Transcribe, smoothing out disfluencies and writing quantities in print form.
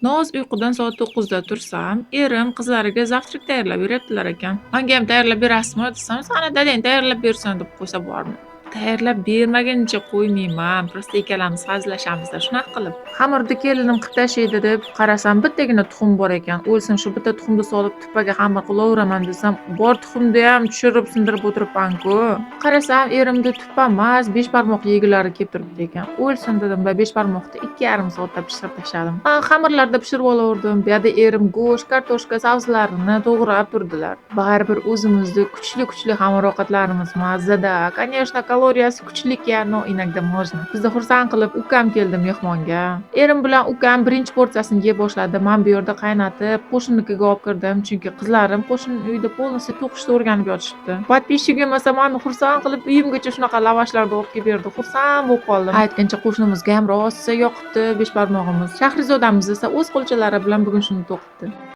Noz uyqudan soat 9 da tursam, erim qizlariga zavtrak tayyorlab beryaptilar ekan. Mangayam tayyorlab berasizmi desam, "Sana dadang tayyorlab bersin" deb qo'ysa bormi? Tayyorlab bermagunicha qo'ymayman. Prosta ikkalamiz hazillashamiz-da shunaqa qilib. Xamirni kelinim qilib tashlaydi deb qarasam, bittagina tuxum bor ekan. O'lsin shu bitta tuxumni solib tupaga xamir qilaveraman desam, bor tuxumni ham tushirib sindirib o'tiribman-ku. Qarasam, erimda tupa emas, 5 barmoq yegilari kelib turibdi ekan. O'lsin dedim va 5 barmoqni 2,5 soatda pishirib tashladim. Xamirlarda pishirib olaverdim. Bu yerda erim go'sht, kartoshka, sabzilarini to'g'rab turdilar. Baribir o'zimizni kuchli xamir ovqatlarimiz mazza-da. Конечно, kaloriyasi kuchli-ya, но иногда можно. Bizni xursand qilib ukam keldi mehmonga. Erim bilan ukam birinchi porsiyasini yeb boshladi. Men bu yerda qaynatib, qo'shnikiga olib kirdim, chunki qizlarim qo'shni uyda polностью to'qishni o'rganib yotishibdi. Подписчигim esa meni xursand qilib uyimgacha shunaqa lavashlarni olib kelib berdi. Xursand bo'lib qoldim. Aytgancha qo'shnimizga ham rosa yoqibdi 5 barmog'imiz. Shahrizodamiz esa o'z qo'lchalari bilan bugun shuni to'qibdi.